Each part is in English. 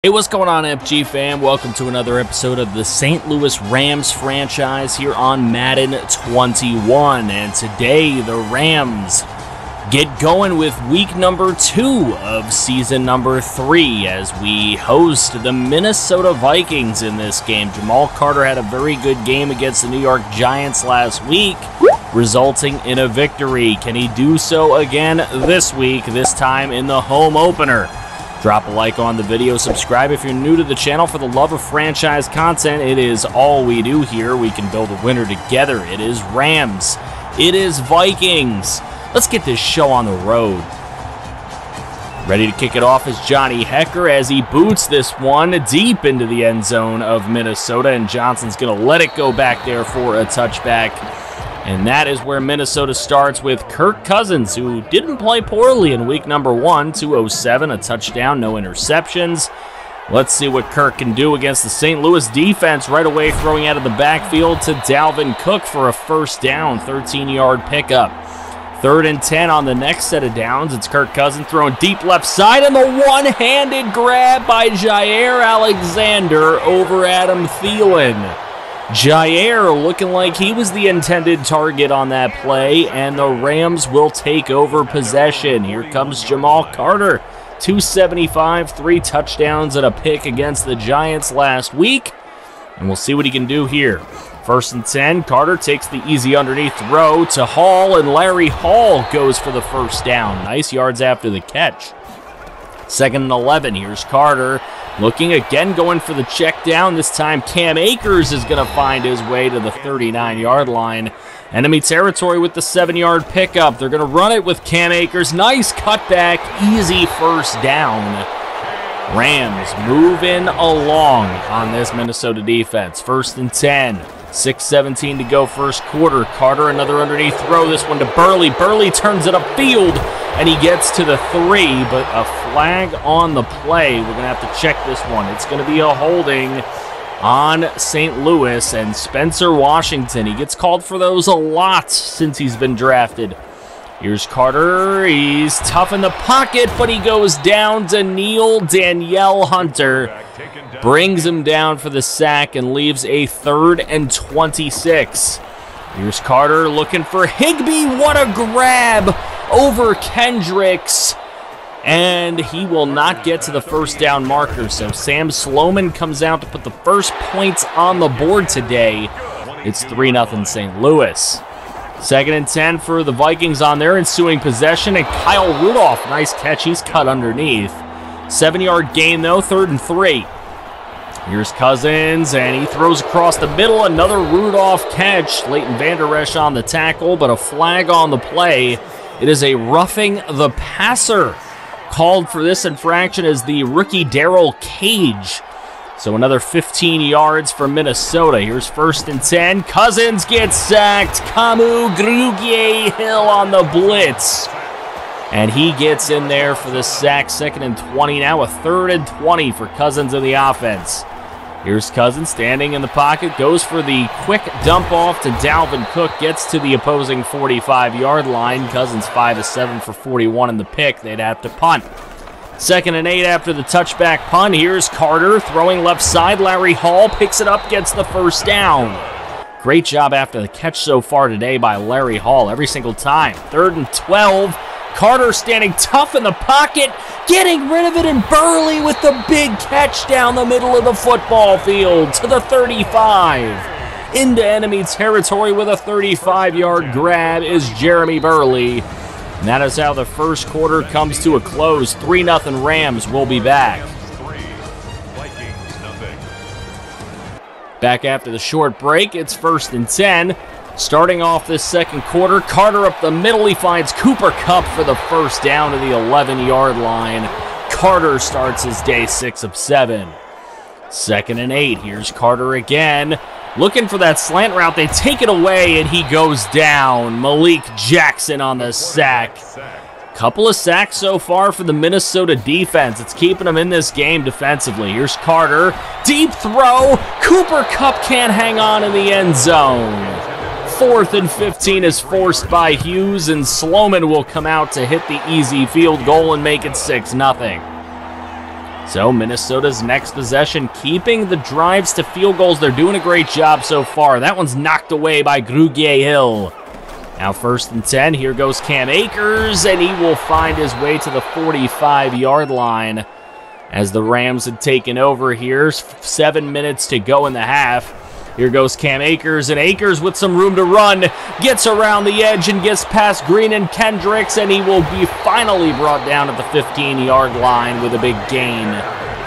Hey, what's going on, Ep50 fam? Welcome to another episode of the St. Louis Rams franchise here on Madden 21. And today, the Rams get going with week number 2 of season number 3 as we host the Minnesota Vikings in this game. Jamal Carter had a very good game against the New York Giants last week, resulting in a victory. Can he do so again this week, this time in the home opener? Drop a like on the video, subscribe if you're new to the channel. For the love of franchise content, it is all we do here. We can build a winner together. It is Rams. It is Vikings. Let's get this show on the road. Ready to kick it off is Johnny Hecker as he boots this one deep into the end zone of Minnesota, and Johnson's going to let it go back there for a touchback. And that is where Minnesota starts with Kirk Cousins, who didn't play poorly in week number 1, 207, a touchdown, no interceptions. Let's see what Kirk can do against the St. Louis defense. Right away, throwing out of the backfield to Dalvin Cook for a first down, 13-yard pickup. 3rd and 10 on the next set of downs. It's Kirk Cousins throwing deep left side, and the one-handed grab by Jair Alexander over Adam Thielen. Jair looking like he was the intended target on that play, and the Rams will take over possession. Here comes Jamal Carter, 275, 3 touchdowns and a pick against the Giants last week, and we'll see what he can do here. 1st and 10, Carter takes the easy underneath throw to Hall, and Larry Hall goes for the first down. Nice yards after the catch. 2nd and 11, here's Carter. Looking again, going for the check down. This time Cam Akers is going to find his way to the 39-yard line. Enemy territory with the 7-yard pickup. They're going to run it with Cam Akers. Nice cutback, easy first down. Rams moving along on this Minnesota defense. 1st and 10. 6:17 to go first quarter. Carter, another underneath throw. This one to Burley. Burley turns it upfield, and he gets to the 3, but a flag on the play. We're going to have to check this one. It's going to be a holding on St. Louis and Spencer Washington. He gets called for those a lot since he's been drafted. Here's Carter. He's tough in the pocket, but he goes down to Danielle Hunter. Brings him down for the sack and leaves a 3rd and 26. Here's Carter looking for Higbee. What a grab over Kendricks. And he will not get to the first down marker. So Sam Sloman comes out to put the first points on the board today. It's 3-0 St. Louis. 2nd and 10 for the Vikings on their ensuing possession. And Kyle Rudolph, nice catch. He's cut underneath. 7-yard gain, though, 3rd and 3. Here's Cousins, and he throws across the middle. Another Rudolph catch. Leighton Vander Esch on the tackle, but a flag on the play. It is a roughing the passer. Called for this infraction as the rookie Darrell Cage. So another 15 yards for Minnesota. Here's 1st and 10. Cousins gets sacked. Kamu Grugier-Hill on the blitz. And he gets in there for the sack. 2nd and 20 now. A 3rd and 20 for Cousins in the offense. Here's Cousins standing in the pocket. Goes for the quick dump off to Dalvin Cook. Gets to the opposing 45-yard line. Cousins 5 of 7 for 41 in the pick. They'd have to punt. 2nd and 8 after the touchback punt. Here's Carter throwing left side. Larry Hall picks it up, gets the first down. Great job after the catch so far today by Larry Hall every single time. 3rd and 12. Carter standing tough in the pocket, getting rid of it, and Burley with the big catch down the middle of the football field to the 35. Into enemy territory with a 35-yard grab is Jeremy Burley. And that is how the first quarter comes to a close. 3-0 Rams. Will be back. Back after the short break, it's 1st and 10. Starting off this second quarter, Carter up the middle. He finds Cooper Kupp for the first down to the 11-yard line. Carter starts his day 6 of 7. 2nd and 8. Here's Carter again. Looking for that slant route. They take it away, and he goes down. Malik Jackson on the sack. Couple of sacks so far for the Minnesota defense. It's keeping them in this game defensively. Here's Carter. Deep throw. Cooper Kupp can't hang on in the end zone. 4th and 15 is forced by Hughes, and Sloman will come out to hit the easy field goal and make it 6-0. So Minnesota's next possession, keeping the drives to field goals. They're doing a great job so far. That one's knocked away by Grugier-Hill. Now 1st and 10, here goes Cam Akers, and he will find his way to the 45-yard line as the Rams had taken over here. 7 minutes to go in the half. Here goes Cam Akers, and Akers with some room to run, gets around the edge and gets past Green and Kendricks, and he will be finally brought down at the 15-yard line with a big gain.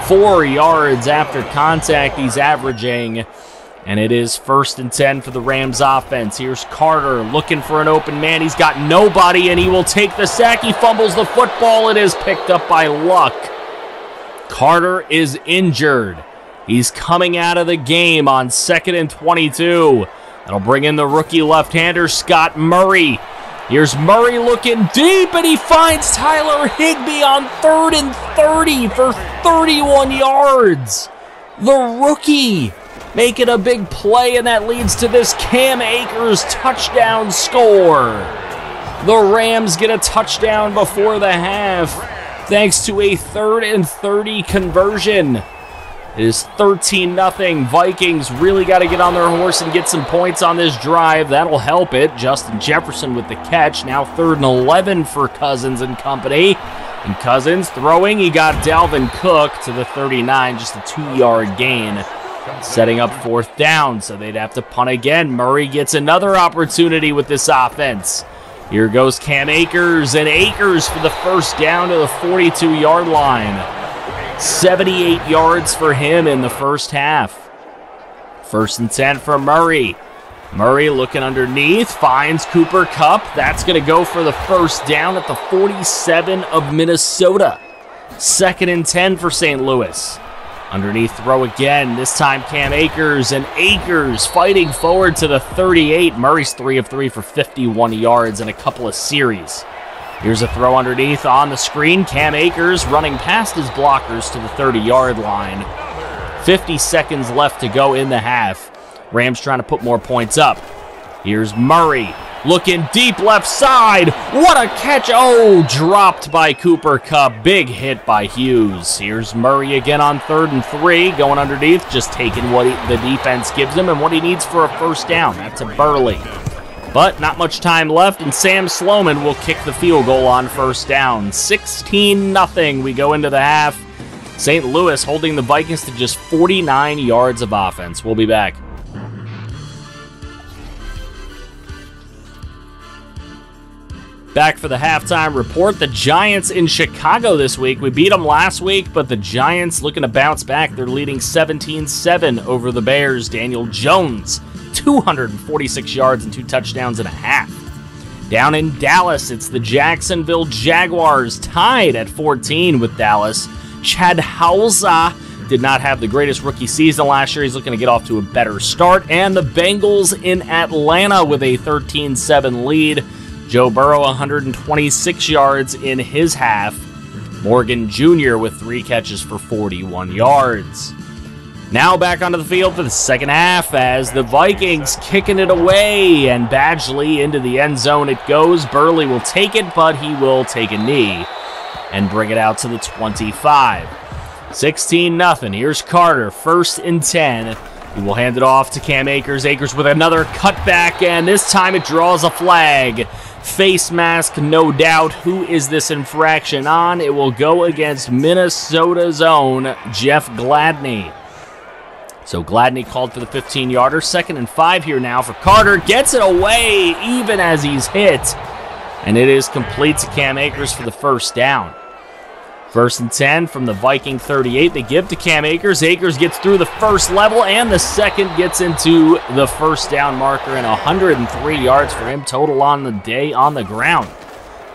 4 yards after contact he's averaging, and it is 1st and 10 for the Rams offense. Here's Carter looking for an open man. He's got nobody, and he will take the sack. He fumbles the football. It is picked up by Luck. Carter is injured. He's coming out of the game on 2nd and 22. That'll bring in the rookie left-hander, Scott Murray. Here's Murray looking deep, and he finds Tyler Higbee on 3rd and 30 for 31 yards. The rookie making a big play, and that leads to this Cam Akers touchdown score. The Rams get a touchdown before the half, thanks to a 3rd and 30 conversion. It is 13-0. Vikings really got to get on their horse and get some points on this drive. That'll help it. Justin Jefferson with the catch. Now 3rd and 11 for Cousins and company. And Cousins throwing. He got Dalvin Cook to the 39, just a 2-yard gain. Setting up 4th down, so they'd have to punt again. Murray gets another opportunity with this offense. Here goes Cam Akers, and Akers for the 1st down to the 42-yard line. 78 yards for him in the first half. 1st and 10 for Murray. Murray looking underneath, finds Cooper Kupp. That's going to go for the 1st down at the 47 of Minnesota. 2nd and 10 for St. Louis. Underneath throw again, this time Cam Akers, and Akers fighting forward to the 38. Murray's 3 of 3 for 51 yards and a couple of series. Here's a throw underneath on the screen. Cam Akers running past his blockers to the 30-yard line. 50 seconds left to go in the half. Rams trying to put more points up. Here's Murray looking deep left side. What a catch. Oh, dropped by Cooper Kupp. Big hit by Hughes. Here's Murray again on 3rd and 3. Going underneath, just taking what the defense gives him and what he needs for a 1st down. That's a Burley. But not much time left, and Sam Sloman will kick the field goal on 1st down. 16-0. We go into the half. St. Louis holding the Vikings to just 49 yards of offense. We'll be back. Back for the halftime report. The Giants in Chicago this week. We beat them last week, but the Giants looking to bounce back. They're leading 17-7 over the Bears. Daniel Jones, 246 yards and 2 touchdowns and a half. Down in Dallas, it's the Jacksonville Jaguars tied at 14 with Dallas. Chad Houza did not have the greatest rookie season last year. He's looking to get off to a better start. And the Bengals in Atlanta with a 13-7 lead. Joe Burrow, 126 yards in his half. Morgan Jr. with 3 catches for 41 yards. Now back onto the field for the second half as the Vikings kicking it away, and Badgley into the end zone it goes. Burley will take it, but he will take a knee and bring it out to the 25. 16-0. Here's Carter, 1st and 10. He will hand it off to Cam Akers. Akers with another cutback, and this time it draws a flag. Face mask, no doubt. Who is this infraction on? It will go against Minnesota's own Jeff Gladney. So Gladney called for the 15-yarder. 2nd and 5 here now for Carter. Gets it away even as he's hit. And it is complete to Cam Akers for the 1st down. 1st and 10 from the Viking 38. They give to Cam Akers. Akers gets through the 1st level, and the 2nd gets into the 1st down marker, and 103 yards for him total on the day on the ground.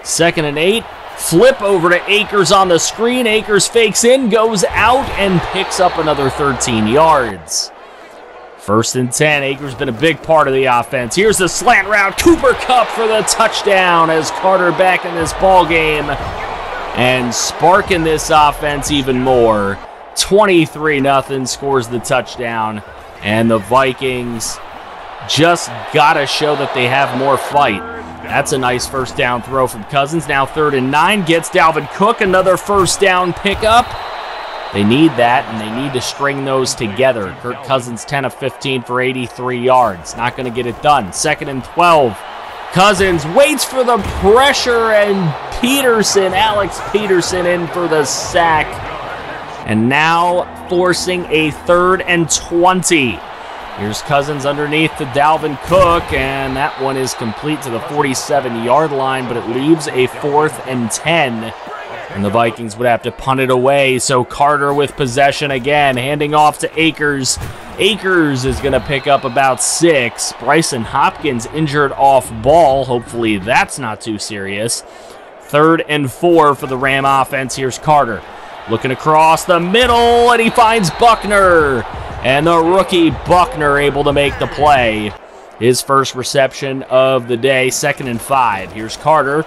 2nd and 8. Flip over to Akers on the screen. Akers fakes in, goes out, and picks up another 13 yards. 1st and 10. Akers been a big part of the offense. Here's the slant route. Cooper Kupp for the touchdown as Carter back in this ball game and sparking this offense even more. 23-0 scores the touchdown, and the Vikings just got to show that they have more fight. That's a nice 1st down throw from Cousins. Now 3rd and 9, gets Dalvin Cook, another 1st down pickup. They need that, and they need to string those together. Kirk Cousins 10 of 15 for 83 yards. Not going to get it done. 2nd and 12. Cousins waits for the pressure, and Alex Peterson in for the sack. And now forcing a 3rd and 20. Here's Cousins underneath to Dalvin Cook, and that one is complete to the 47-yard line, but it leaves a 4th and 10. And the Vikings would have to punt it away, so Carter with possession again, handing off to Akers. Akers is going to pick up about 6. Bryson Hopkins injured off ball. Hopefully that's not too serious. 3rd and 4 for the Ram offense. Here's Carter looking across the middle, and he finds Buckner. And the rookie Buckner able to make the play. His first reception of the day. 2nd and 5. Here's Carter.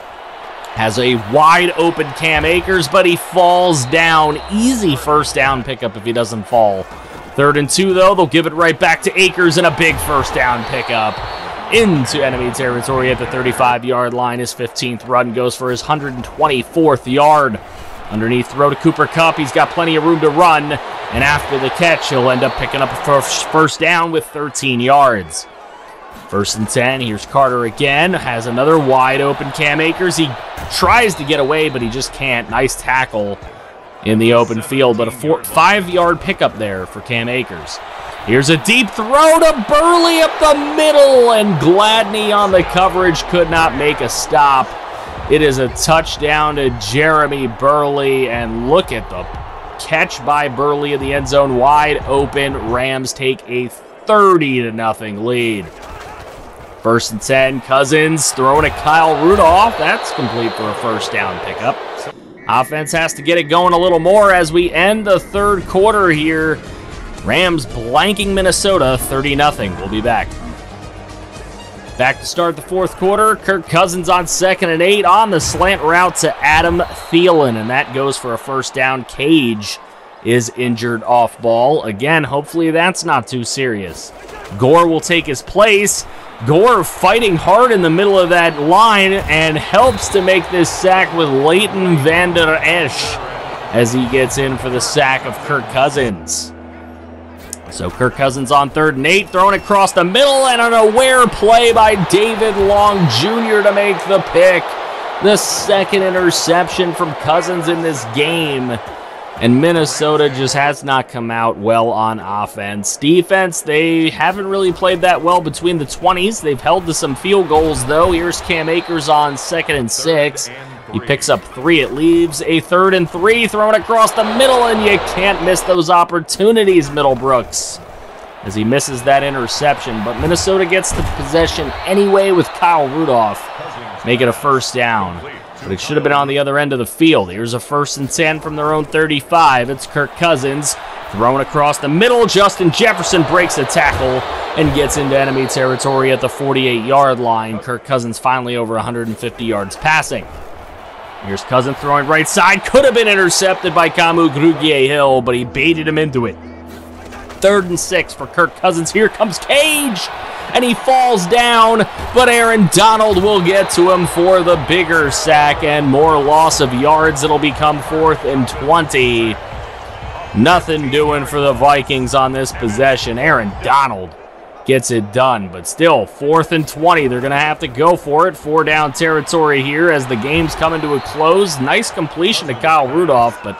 Has a wide open Cam Akers, but he falls down. Easy first down pickup if he doesn't fall. 3rd and 2, though. They'll give it right back to Akers, and a big first down pickup into enemy territory at the 35-yard line. His 15th run goes for his 124th yard. Underneath throw to Cooper Kupp. He's got plenty of room to run, and after the catch, he'll end up picking up a first down with 13 yards. 1st and 10, here's Carter again, has another wide open Cam Akers. He tries to get away, but he just can't. Nice tackle in the open field, but a 5-yard pickup there for Cam Akers. Here's a deep throw to Burley up the middle, and Gladney on the coverage could not make a stop. It is a touchdown to Jeremy Burley, and look at the catch by Burley in the end zone, wide open. Rams take a 30-0 lead. 1st and 10, Cousins throwing to Kyle Rudolph. That's complete for a first down pickup. Offense has to get it going a little more as we end the 3rd quarter here. Rams blanking Minnesota 30-0. We'll be back. Back to start the 4th quarter. Kirk Cousins on 2nd and 8 on the slant route to Adam Thielen, and that goes for a first down. Cage is injured off ball. Again, hopefully that's not too serious. Gore will take his place. Gore fighting hard in the middle of that line and helps to make this sack with Leighton Vander Esch as he gets in for the sack of Kirk Cousins. So Kirk Cousins on 3rd and 8, throwing across the middle, and an aware play by David Long Jr. to make the pick. The 2nd interception from Cousins in this game. And Minnesota just has not come out well on offense. Defense, they haven't really played that well between the 20s. They've held to some field goals, though. Here's Cam Akers on 2nd and 6. He picks up 3. It leaves a 3rd and 3, thrown across the middle, and you can't miss those opportunities, Middlebrooks, as he misses that interception. But Minnesota gets the possession anyway with Kyle Rudolph, make it a first down. But it should have been on the other end of the field. Here's a 1st and 10 from their own 35. It's Kirk Cousins thrown across the middle. Justin Jefferson breaks a tackle and gets into enemy territory at the 48-yard line. Kirk Cousins finally over 150 yards passing. Here's Cousins throwing right side. Could have been intercepted by Kamu Grugier-Hill, but he baited him into it. 3rd and 6 for Kirk Cousins. Here comes Cage, and he falls down, but Aaron Donald will get to him for the bigger sack and more loss of yards. It'll become 4th and 20. Nothing doing for the Vikings on this possession. Aaron Donald gets it done, but still 4th and 20. They're going to have to go for it. 4 down territory here as the game's coming to a close. Nice completion to Kyle Rudolph, but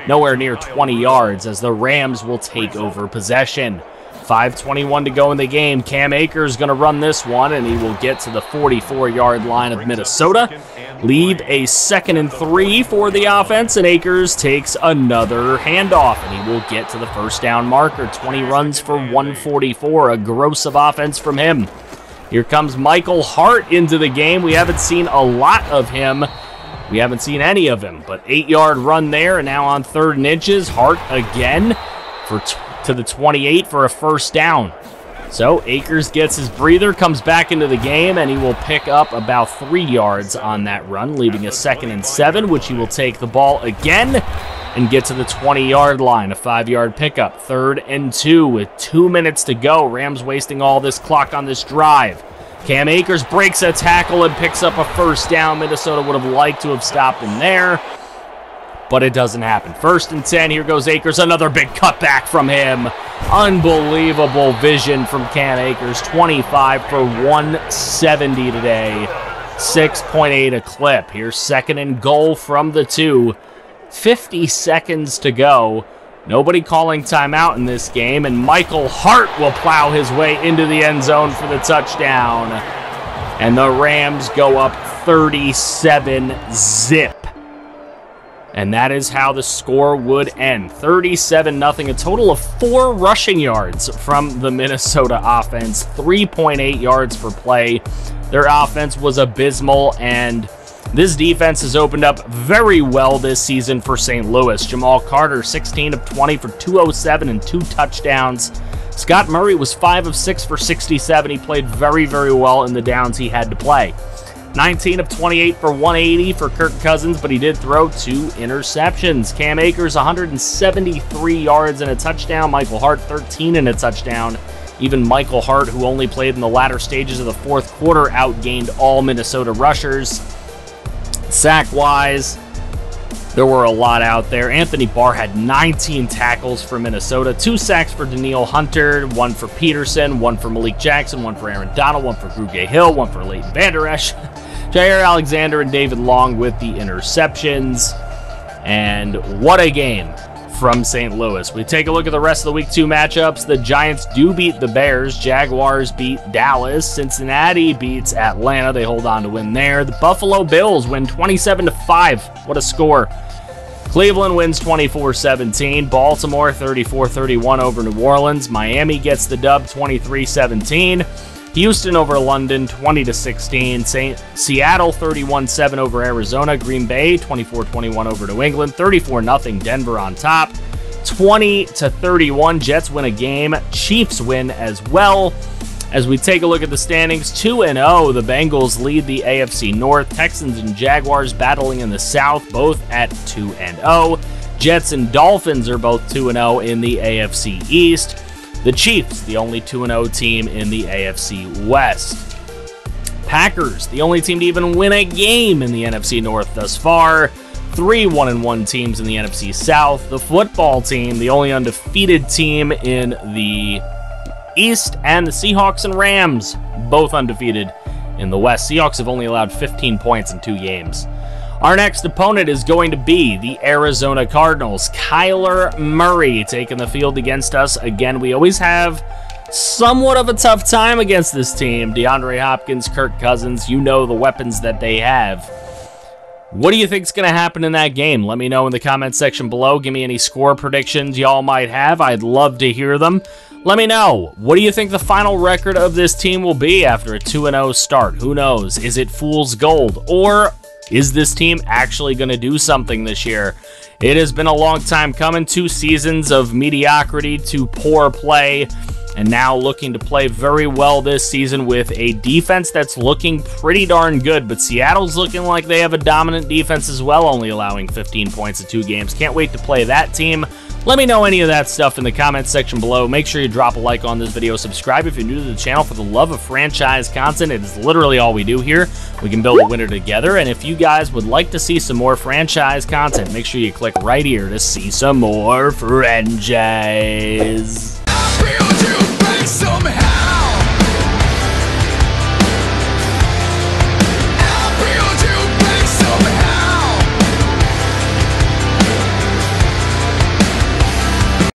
nowhere near 20 yards as the Rams will take over possession. 5:21 to go in the game. Cam Akers going to run this one, and he will get to the 44-yard line of Minnesota. Leave a 2nd and 3 for the offense, and Akers takes another handoff, and he will get to the first down marker. 20 runs for 144, a gross of offense from him. Here comes Michael Hart into the game. We haven't seen a lot of him. We haven't seen any of him, but 8-yard run there, and now on 3rd and inches. Hart again to the 28 for a first down. So Akers gets his breather, comes back into the game, and he will pick up about 3 yards on that run, leaving a 2nd and 7, which he will take the ball again and get to the 20-yard line, a 5-yard pickup. 3rd and 2 with 2 minutes to go. Rams wasting all this clock on this drive. Cam Akers breaks a tackle and picks up a first down. Minnesota would have liked to have stopped him there, but it doesn't happen. 1st and 10, here goes Akers, another big cutback from him. Unbelievable vision from Cam Akers, 25 for 170 today. 6.8 a clip. Here's 2nd and goal from the 2. 50 seconds to go. Nobody calling timeout in this game, and Michael Hart will plow his way into the end zone for the touchdown. And the Rams go up 37-zip. And that is how the score would end. 37-0, a total of 4 rushing yards from the Minnesota offense, 3.8 yards per play. Their offense was abysmal, and this defense has opened up very well this season for St. Louis. Jamal Carter, 16 of 20 for 207 and 2 touchdowns. Scott Murray was 5 of 6 for 67. He played very, very well in the downs he had to play. 19 of 28 for 180 for Kirk Cousins, but he did throw 2 interceptions. Cam Akers, 173 yards and a touchdown. Michael Hart, 13 and a touchdown. Even Michael Hart, who only played in the latter stages of the 4th quarter, outgained all Minnesota rushers. Sack-wise, there were a lot out there. Anthony Barr had 19 tackles for Minnesota, 2 sacks for Danielle Hunter, 1 for Peterson, 1 for Malik Jackson, 1 for Aaron Donald, 1 for Grugier Hill, 1 for Leighton Vander Esch, Jair Alexander, and David Long with the interceptions. And what a game from St. Louis. We take a look at the rest of the Week 2 matchups. The Giants do beat the Bears. Jaguars beat Dallas. Cincinnati beats Atlanta. They hold on to win there. The Buffalo Bills win 27-5. What a score. Cleveland wins 24-17. Baltimore 34-31 over New Orleans. Miami gets the dub 23-17. Houston over London 20-16. Seattle 31-7 over Arizona. Green Bay 24-21 over New England. 34-0 Denver on top. 20-31 Jets win a game. Chiefs win as well. As we take a look at the standings, 2-0. The Bengals lead the AFC North. Texans and Jaguars battling in the South, both at 2-0. Jets and Dolphins are both 2-0 in the AFC East. The Chiefs, the only 2-0 team in the AFC West. Packers, the only team to even win a game in the NFC North thus far. 3 1-1 teams in the NFC South. The football team, the only undefeated team in the East. And the Seahawks and Rams, both undefeated in the West. Seahawks have only allowed 15 points in 2 games. Our next opponent is going to be the Arizona Cardinals. Kyler Murray taking the field against us. Again, we always have somewhat of a tough time against this team. DeAndre Hopkins, Kirk Cousins, you know the weapons that they have. What do you think is going to happen in that game? Let me know in the comment section below. Give me any score predictions y'all might have. I'd love to hear them. Let me know. What do you think the final record of this team will be after a 2-0 start? Who knows? Is it fool's gold? Or is this team actually going to do something this year? It has been a long time coming. 2 seasons of mediocrity to poor play, and now looking to play very well this season with a defense that's looking pretty darn good. But Seattle's looking like they have a dominant defense as well, only allowing 15 points in 2 games. Can't wait to play that team. Let me know any of that stuff in the comments section below. Make sure you drop a like on this video. Subscribe if you're new to the channel. For the love of franchise content, it is literally all we do here. We can build a winner together. And if you guys would like to see some more franchise content, make sure you click right here to see some more franchise. I feel you somehow.